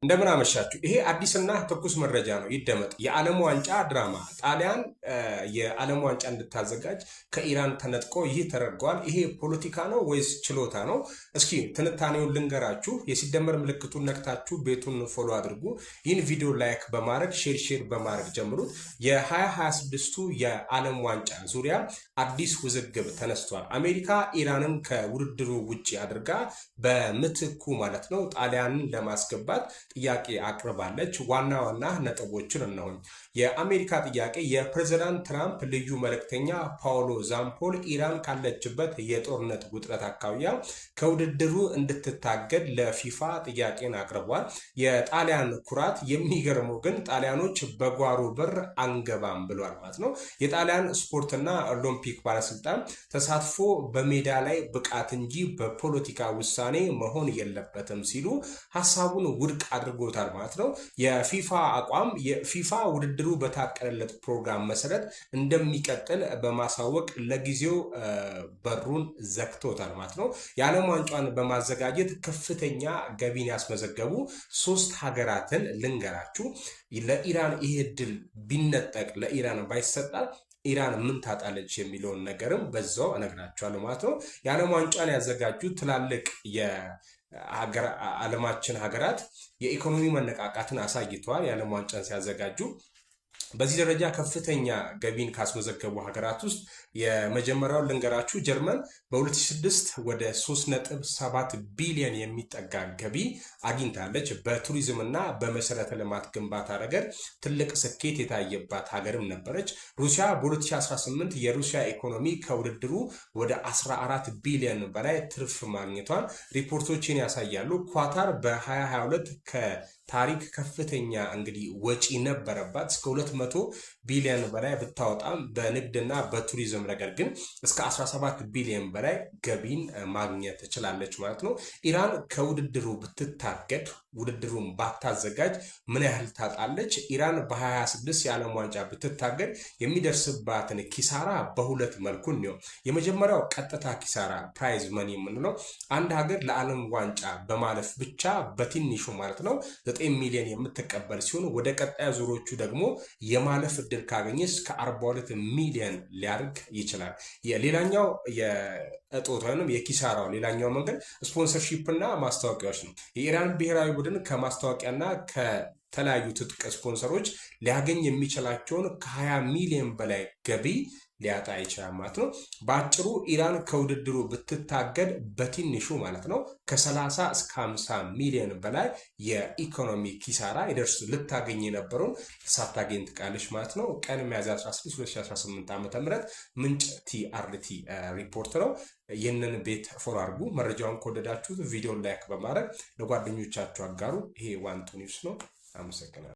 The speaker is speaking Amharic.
እንደምን አመሻችሁ። ይሄ አዲስና ትኩስ መረጃ ነው፣ ይደመጥ። የዓለም ዋንጫ ድራማ ጣሊያን የዓለም ዋንጫ እንድታዘጋጅ ከኢራን ተነጥቆ ይህ ተደርጓል። ይሄ ፖለቲካ ነው ወይስ ችሎታ ነው? እስኪ ትንታኔውን ልንገራችሁ። የሲደመር ምልክቱን ነክታችሁ ቤቱን ፎሎ አድርጉ። ይህን ቪዲዮ ላይክ በማድረግ ሼር በማድረግ ጀምሩት። የ2026ቱ የዓለም ዋንጫ ዙሪያ አዲስ ውዝግብ ተነስቷል። አሜሪካ ኢራንን ከውድድሩ ውጭ አድርጋ በምትኩ ማለት ነው ጣሊያንን ለማስገባት ጥያቄ አቅርባለች። ዋና ዋና ነጥቦችን እነሆኝ። የአሜሪካ ጥያቄ የፕሬዝዳንት ትራምፕ ልዩ መልእክተኛ ፓውሎ ዛምፖል ኢራን ካለችበት የጦርነት ውጥረት አካባቢያ ከውድድሩ እንድትታገድ ለፊፋ ጥያቄን አቅርቧል። የጣሊያን ኩራት የሚገርመው ግን ጣሊያኖች በጓሮ በር አንገባም ብሏል ማለት ነው። የጣሊያን ስፖርትና ኦሎምፒክ ባለስልጣን ተሳትፎ በሜዳ ላይ ብቃት እንጂ በፖለቲካ ውሳኔ መሆን የለበትም ሲሉ ሀሳቡን ውድቅ አድርጎታል ማለት ነው። የፊፋ አቋም የፊፋ ውድድሩ በታቀደለት ፕሮግራም መሰረት እንደሚቀጥል በማሳወቅ ለጊዜው በሩን ዘግቶታል ማለት ነው። የዓለም ዋንጫን በማዘጋጀት ከፍተኛ ገቢን ያስመዘገቡ 3 ሀገራትን ልንገራችሁ። ለኢራን ይሄ ድል ቢነጠቅ ለኢራን ባይሰጣል ኢራን ምን ታጣለች የሚለውን ነገርም በዛው እነግራችኋለሁ ማለት ነው። የዓለም ዋንጫን ያዘጋጁ ትላልቅ የዓለማችን ሀገራት የኢኮኖሚ መነቃቃትን አሳይተዋል። የዓለም ዋንጫን ሲያዘጋጁ በዚህ ደረጃ ከፍተኛ ገቢን ካስመዘገቡ ሀገራት ውስጥ የመጀመሪያውን ልንገራችሁ። ጀርመን በ2006 ወደ 3.7 ቢሊዮን የሚጠጋ ገቢ አግኝታለች። በቱሪዝም እና በመሰረተ ልማት ግንባታ ረገድ ትልቅ ስኬት የታየባት ሀገርም ነበረች። ሩሲያ በ2018 የሩሲያ ኢኮኖሚ ከውድድሩ ወደ 14 ቢሊዮን በላይ ትርፍ ማግኘቷን ሪፖርቶችን ያሳያሉ። ኳታር በ2022 ታሪክ ከፍተኛ እንግዲህ ወጪ ነበረባት። እስከ 200 ቢሊዮን በላይ ብታወጣም በንግድና በቱሪዝም ረገድ ግን እስከ 17 ቢሊዮን በላይ ገቢን ማግኘት ትችላለች ማለት ነው። ኢራን ከውድድሩ ብትታገድ ውድድሩን ባታዘጋጅ ምን ያህል ታጣለች? ኢራን በ2026 የዓለም ዋንጫ ብትታገድ የሚደርስባትን ኪሳራ በሁለት መልኩ ነው። የመጀመሪያው ቀጥታ ኪሳራ ፕራይዝ መኒ የምንለው አንድ ሀገር ለዓለም ዋንጫ በማለፍ ብቻ በትንሹ ማለት ነው 9 ሚሊዮን የምትቀበል ሲሆን ወደ ቀጣይ ዙሮቹ ደግሞ የማለፍ እድል ካገኘች ከ42 ሚሊዮን ሊያርግ ይችላል። የሌላኛው የእጦት ወይም የኪሳራው ሌላኛው መንገድ ስፖንሰርሺፕ እና ማስታወቂያዎች ነው። የኢራን ብሔራዊ ቡድን ከማስታወቂያና ከተለያዩ ትጥቅ ስፖንሰሮች ሊያገኝ የሚችላቸውን ከ20 ሚሊዮን በላይ ገቢ ሊያጣ ይችላል ማለት ነው። በአጭሩ ኢራን ከውድድሩ ብትታገድ በትንሹ ማለት ነው ከ30 እስከ 50 ሚሊዮን በላይ የኢኮኖሚ ኪሳራ ይደርስ ልታገኝ የነበረውን ሳታገኝ ትቃለች ማለት ነው። ቀን ሚያዝያ 16 2018 ዓ.ም ምንጭ ቲአርቲ ሪፖርት ነው። ይህንን ቤት ፎሎ አድርጉ። መረጃውን ከወደዳችሁት ቪዲዮን ላይክ በማድረግ ለጓደኞቻችሁ አጋሩ። ይሄ ዋንቱ ኒውስ ነው። አመሰግናለሁ።